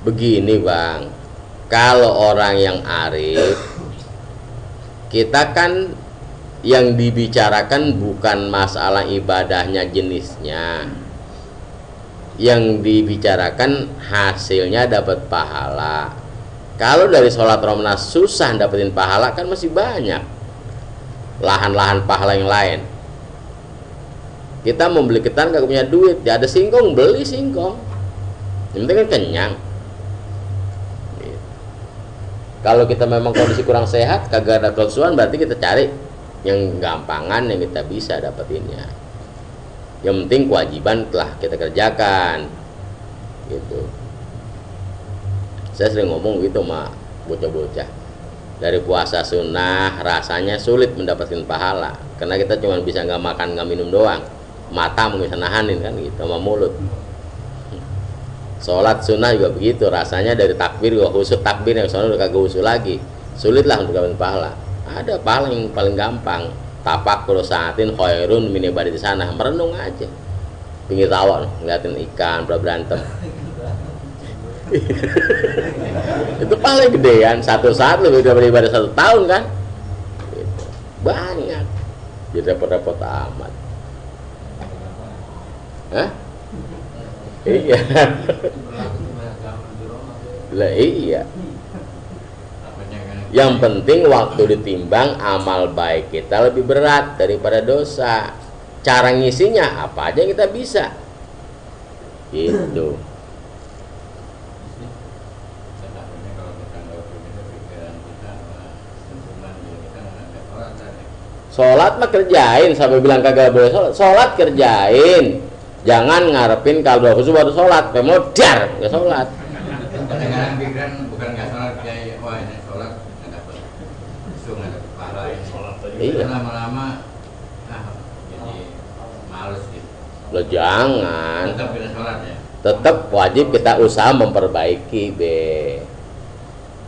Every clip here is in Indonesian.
Begini Bang, kalau orang yang arif, kita kan yang dibicarakan bukan masalah ibadahnya jenisnya, yang dibicarakan hasilnya dapat pahala. Kalau dari sholat Ramadan susah dapetin pahala, kan masih banyak lahan-lahan pahala yang lain. Kita mau beli ketan gak punya duit, ya ada singkong, beli singkong, yang penting kan kenyang. Kalau kita memang kondisi kurang sehat, kagak ada kesusahan, berarti kita cari yang gampangan yang kita bisa dapetinnya. Yang penting kewajiban telah kita kerjakan, gitu. Saya sering ngomong gitu sama bocah-bocah. Dari puasa sunnah rasanya sulit mendapatkan pahala, karena kita cuma bisa nggak makan nggak minum doang, mata mungkin bisa nahanin kan gitu sama mulut. Sholat sunnah juga begitu, rasanya dari takbir gua khusyuk, takbir yang sholat udah kagak khusyuk lagi, sulitlah untuk dapat pahala. Ada pahala yang paling gampang, tafakur saatin khairun min ibadati di sana, merenung aja pinggir tawa ngeliatin ikan berantem. Itu paling gedean, satu saat lebih dari ibadah 1 tahun kan gitu. Banyak jadi repot-repot amat. Hah? Iya. Lah iya. Yang penting waktu ditimbang amal baik kita lebih berat daripada dosa. Cara ngisinya apa aja yang kita bisa. Gitu. Sholat mah kerjain, sampai bilang kagak boleh sholat. Sholat kerjain. Jangan ngarepin kalau khusus baru sholat, pemodar nggak sholat. Kadang-kadang pikiran bukan nggak sholat, kayak wah ini sholat nggak dapat khusyuk, nggak dapat pahala ini sholat. Iya. Lama-lama, jadi males gitu. Lo jangan. Tetap kita sholat ya. Tetap wajib kita usaha memperbaiki be.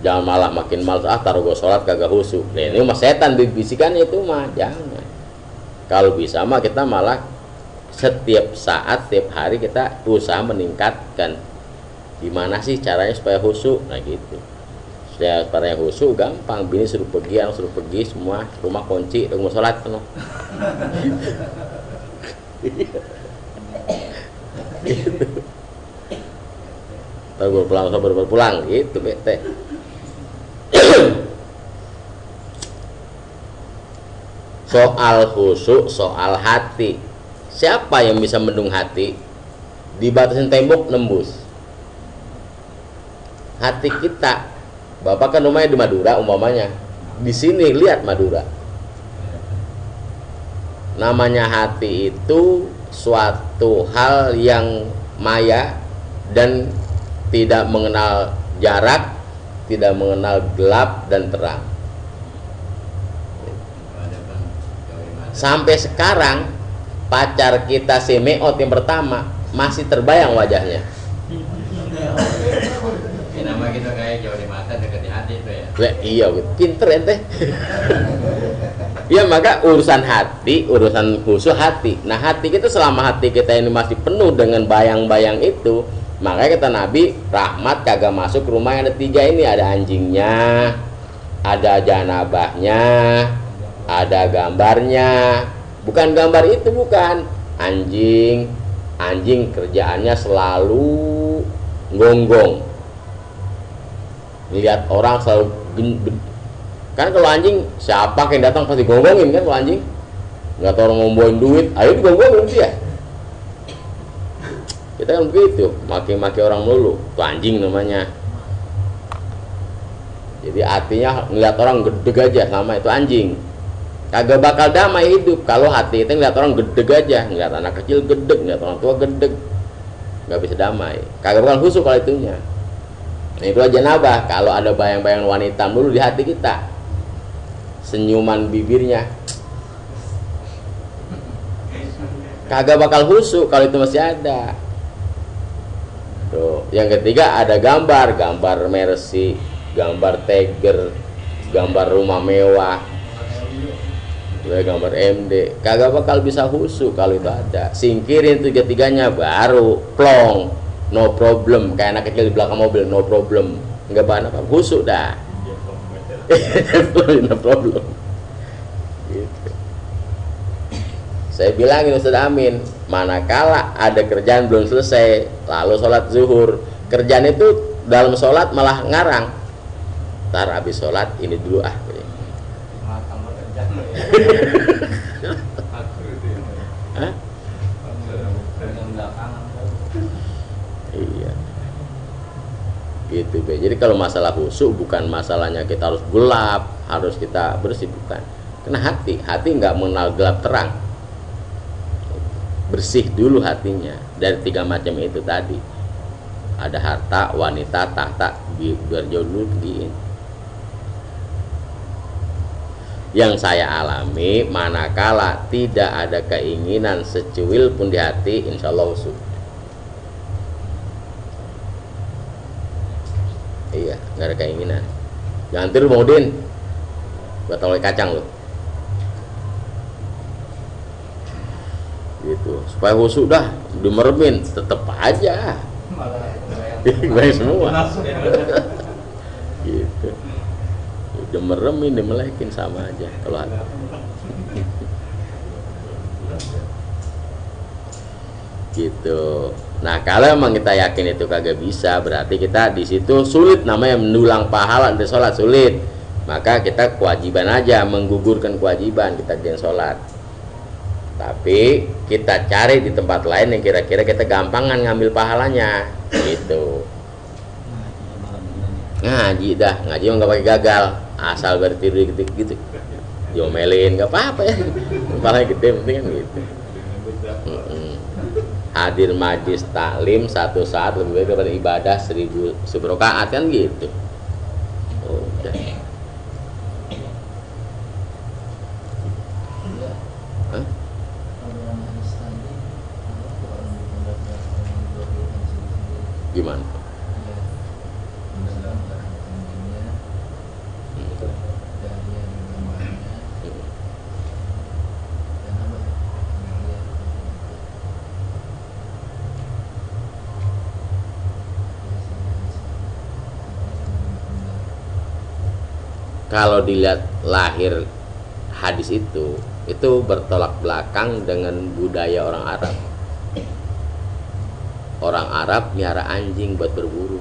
Jangan malah makin males, taruh gue sholat kagak khusyuk. Nah, ini mah setan bisikan itu mah jangan. Kalau bisa mah kita malah setiap saat, setiap hari kita usaha meningkatkan. Gimana sih caranya supaya khusyuk? Nah gitu. Supaya khusyuk gampang. Bini suruh pergi, semua rumah kunci, tunggu sholat penuh. Gitu. Baru berpulang gitu bete. Soal khusyuk, soal hati. Siapa yang bisa mendung hati? Dibatasin tembok nembus. Hati kita. Bapak kan rumahnya di Madura umpamanya. Di sini lihat Madura. Namanya hati itu suatu hal yang maya dan tidak mengenal jarak, tidak mengenal gelap dan terang. Sampai sekarang pacar kita si Meot yang pertama masih terbayang wajahnya. Ini nama kita kayak jauh di mata dekat di hati itu ya. Iya, pinter ente. Ya maka urusan hati, urusan khusyuk hati. Nah hati kita, selama hati kita ini masih penuh dengan bayang-bayang itu, makanya kata Nabi, rahmat kagak masuk ke rumah yang ada 3 ini. Ada anjingnya, ada janabahnya, ada gambarnya. Bukan gambar itu, bukan. Anjing kerjaannya selalu gonggong. Lihat orang selalu kan kalau anjing siapa yang datang pasti gonggongin kan. Kalau anjing nggak tahu orang ngomongin duit, ayo digonggongin dia. Kita kan begitu, maki-maki orang melulu, itu anjing namanya. Jadi artinya ngeliat orang gedeg aja sama itu anjing. Kagak bakal damai hidup kalau hati kita ngeliat orang gedeg aja, ngeliat anak kecil gedeg, ngeliat orang tua gedeg, nggak bisa damai. Kagak bakal khusyuk kalau itunya. Nah itu aja nabah, kalau ada bayang-bayang wanita dulu di hati kita, senyuman bibirnya, kagak bakal khusyuk kalau itu masih ada. Tuh. Yang ketiga ada gambar Mercy, gambar Tiger, gambar rumah mewah, gambar MD, kagak bakal bisa khusyuk kalau itu ada. Singkirin 3-3-nya baru plong. no problem, kayak anak kecil di belakang mobil, no problem, nggak bahan apa, khusyuk dah. No problem. Gitu. Saya bilangin Ustaz Amin, manakala ada kerjaan belum selesai, lalu sholat zuhur, kerjaan itu dalam sholat malah ngarang, ntar habis sholat ini dulu ah. Hah? Iya. Gitu be. Jadi kalau masalah khusyuk bukan masalahnya kita harus gelap, harus kita bersih, bukan. Karena hati nggak mengenal gelap terang. Bersih dulu hatinya dari 3 macam itu tadi. Ada harta, wanita, tahta, biar jauh dulu pergiin. Yang saya alami, manakala tidak ada keinginan secuil pun di hati, insya Allah khusyuk. Iya, nggak ada keinginan. Jangan tidur Bang Udin, buat oleh kacang loh. Gitu, supaya khusyuk dah, dimeremin, tetep aja. Baik semua. Gitu. Udah meremin, dimelekin sama aja kalau ada. Gitu. Nah, kalau emang kita yakin itu kagak bisa, berarti kita di situ sulit, namanya mendulang pahala dari sholat sulit. Maka kita kewajiban aja, menggugurkan kewajiban kita kerjain sholat. Tapi kita cari di tempat lain yang kira-kira kita gampangan ngambil pahalanya, gitu. Ngaji dah, ngaji mah nggak pakai gagal, asal bertidur gitu, diomelin nggak apa-apa ya, paling gede penting kan gitu. Hadir majlis taklim 1 saat lebih baik daripada ibadah 1000 rakaat kan gitu. Udah. Hah? Gimana? Kalau dilihat lahir hadis itu bertolak belakang dengan budaya orang Arab. Orang Arab miara anjing buat berburu.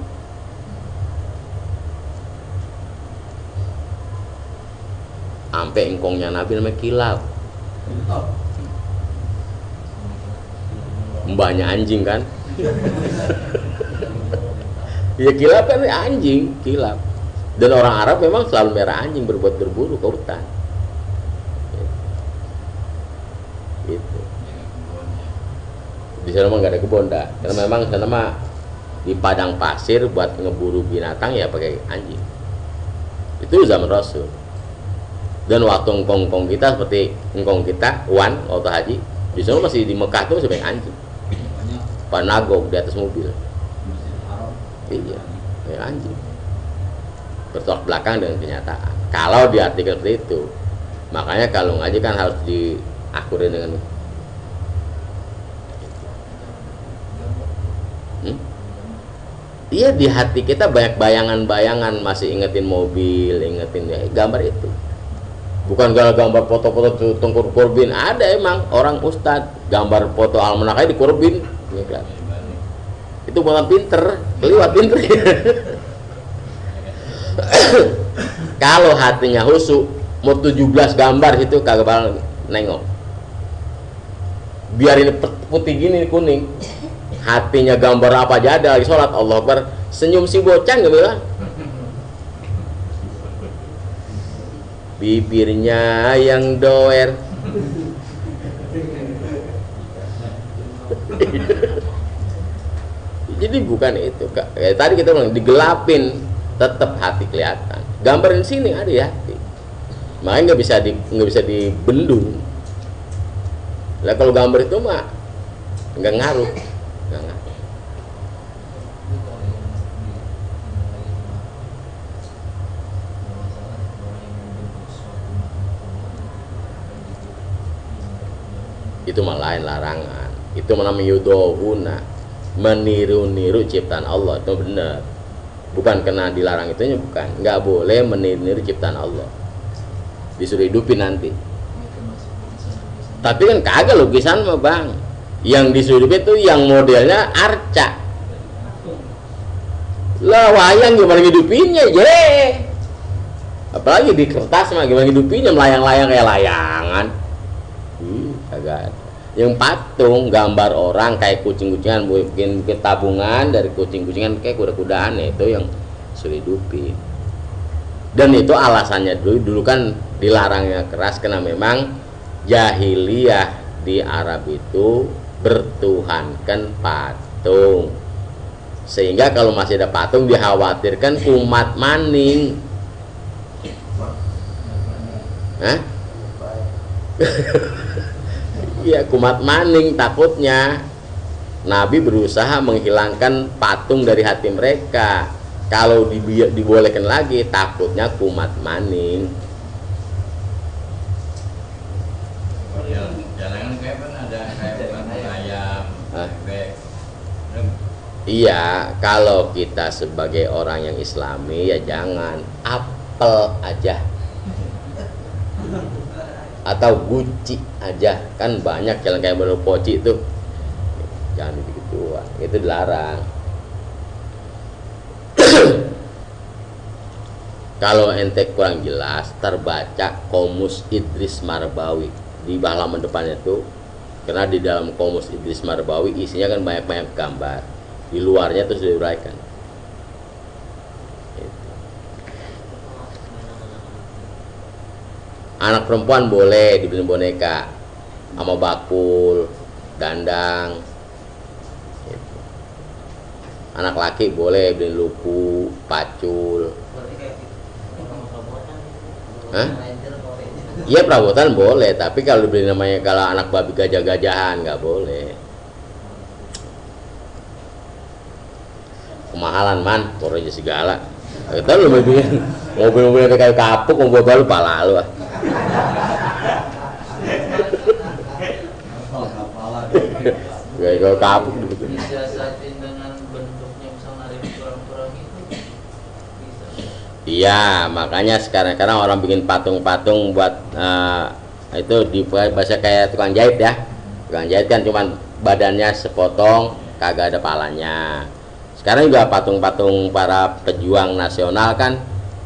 Sampai engkongnya Nabi namanya kilab. Mbahnya anjing kan? Ya kilab kan anjing, kilab. Dan orang Arab memang selalu merah anjing berbuat berburu ke hutan. Gitu. Di sana mah nggak ada kebun dah, karena memang sana mah di padang pasir buat ngeburu binatang ya pakai anjing. Itu zaman Rasul. Dan waktu engkong kita seperti engkong kita, Wan waktu haji, di sana masih di Mekah tuh sebagai anjing. Panagog di atas mobil. Iya, kayak anjing. Bertolak belakang dengan kenyataan. Kalau diartikan seperti itu, makanya kalau ngaji kan harus diakurin dengan iya, di hati kita banyak bayangan-bayangan, masih ingetin mobil, ingetin gambar itu. Bukan gambar foto-foto tungkur Korbin. Ada emang orang ustad gambar foto almanaknya di Korbin. Itu bukan pinter, keliwat pinter. Kalau hatinya khusyuk, mau 17 gambar itu kagak bakal nengok. Biar ini putih gini kuning, hatinya gambar apa aja ada lagi sholat, Allah Akbar, senyum si bocah nggak bilang. Bibirnya yang doer. Jadi bukan itu, kayak tadi kita bilang digelapin, tetap hati kelihatan. Gambar di sini ada di hati, makanya nggak bisa dibendung. Lah kalau gambar itu mah nggak ngaruh, nggak ngaruh. Itu malah lain larangan. Itu namanya yudohuna. meniru-niru ciptaan Allah itu benar. Bukan kena dilarang itunya, bukan. Nggak boleh meniru-niru ciptaan Allah. Disuruh hidupin nanti. Tapi kan kagak lukisan mah bang. Yang disuruh hidupin itu yang modelnya arca. Lah wayang gimana hidupinnya je? Apalagi di kertas mah gimana hidupinnya, melayang-layang kayak layangan. Kagak. Yang patung gambar orang kayak kucing-kucingan, bikin tabungan dari kucing-kucingan kayak kuda-kudaan, itu yang suruh hidupin. Dan itu alasannya dulu kan dilarangnya keras karena memang jahiliyah di Arab itu bertuhankan patung, sehingga kalau masih ada patung dikhawatirkan kumat maning. Hah? Iya, kumat maning, takutnya Nabi berusaha menghilangkan patung dari hati mereka. Kalau dibolehkan lagi, takutnya kumat maning. Jangan kayak kan ada kayak ayam, bebek. Iya, kalau kita sebagai orang yang Islami ya jangan apel aja. Atau guci aja, kan banyak jalan kayak baru poci itu, jangan gitu, itu dilarang. Kalau ente kurang jelas, terbaca Qomus Idris Marbawi di halaman depannya tuh, karena di dalam Qomus Idris Marbawi isinya kan banyak-banyak gambar, di luarnya terus diuraikan. Anak perempuan boleh dibeli boneka sama bakul, dandang. Anak laki boleh beli lupu, pacul. Hah? Iya, perabotan boleh, tapi kalau dibeli namanya kalau anak babi gajah-gajahan nggak boleh. Kemahalan man, poronya segala. Kita lu mobil-mobil kayak kapuk, mobil baru pala lu. Kayak kapuk gitu. Disiasatin dengan bentuknya misalnya ada kurang-kurang itu bisa. Iya, makanya sekarang orang bikin patung-patung buat itu di bahasa kayak tukang jahit ya. Tukang jahit kan cuman badannya sepotong, kagak ada palanya. Sekarang juga patung-patung para pejuang nasional kan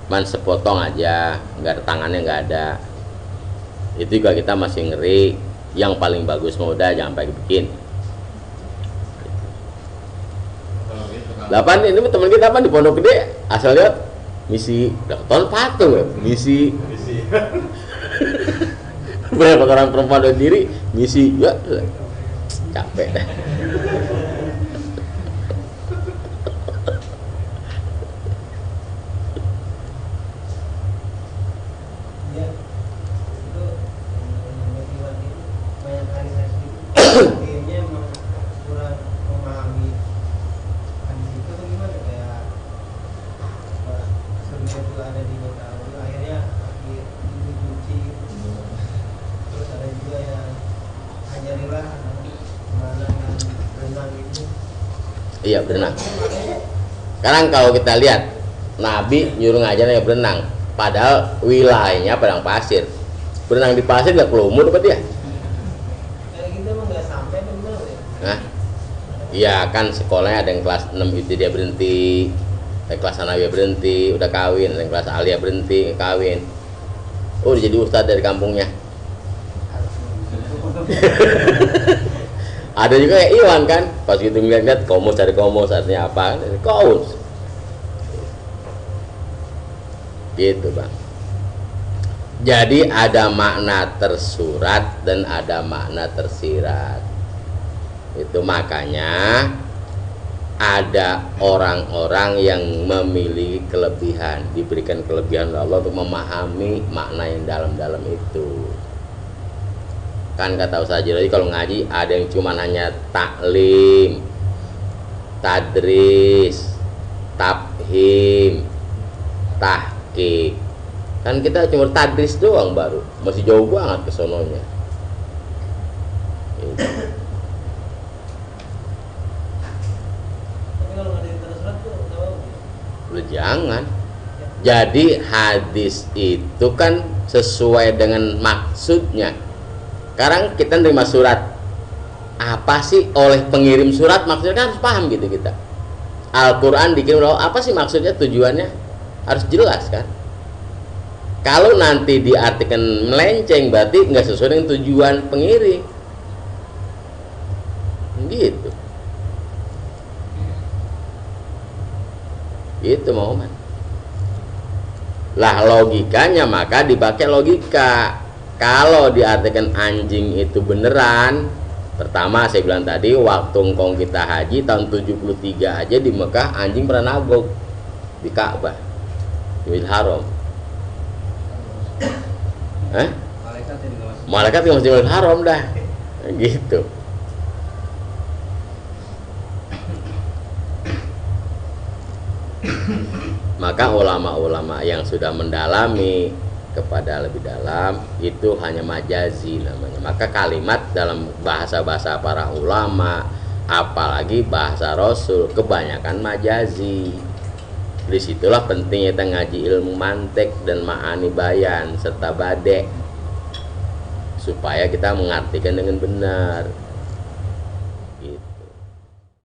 cuman sepotong aja, nggak ada tangannya, nggak ada. Itu juga kita masih ngeri. Yang paling bagus mau udah jangan pakai bikin. 8 ini teman kita apa di Pondok Gede, asal lihat misi tahun patung ya, misi berapa orang perempuan dari diri misi ya, capek dah. Iya, berenang. Sekarang kalau kita lihat Nabi nyuruh ngajar ya berenang, padahal wilayahnya padang pasir. Berenang di pasir nggak kelumur apa dia? Nah, iya kan sekolahnya ada yang kelas 6 itu dia berhenti, ada kelas Sanawiyah berhenti, udah kawin, ada yang kelas Aliyah berhenti, kawin. Oh, udah jadi ustadz dari kampungnya. Ada juga kayak Iwan kan, pas gitu ngeliat komus, cari komus artinya apa? Kaus. Gitu bang. Jadi ada makna tersurat dan ada makna tersirat. Itu makanya ada orang-orang yang memiliki kelebihan, diberikan kelebihan oleh Allah untuk memahami makna yang dalam-dalam itu. Kan kata Ustaz Haji kalau ngaji ada yang cuma hanya taklim, tadris, tafhim, tahqiq. Kan kita cuma tadris doang baru, masih jauh banget ke sononya. Jangan. Jadi hadis itu kan sesuai dengan maksudnya. Sekarang kita nerima surat, apa sih oleh pengirim surat, maksudnya kan harus paham gitu kita. Al-Quran dikirim, apa sih maksudnya, tujuannya harus jelas kan. Kalau nanti diartikan melenceng, berarti nggak sesuai dengan tujuan pengirim gitu. Itu Muhammad. Lah logikanya maka dipakai logika. Kalau diartikan anjing itu beneran, pertama saya bilang tadi, waktu engkong kita haji tahun 73 aja di Mekah anjing pernah nabok di Ka'bah, di Haram. Malaikat di Masjidil Haram dah gitu. Maka ulama-ulama yang sudah mendalami kepada lebih dalam itu hanya majazi namanya. Maka kalimat dalam bahasa-bahasa para ulama, apalagi bahasa Rasul, kebanyakan majazi. Disitulah pentingnya kita ngaji ilmu mantek dan ma'ani bayan serta badek, supaya kita mengartikan dengan benar.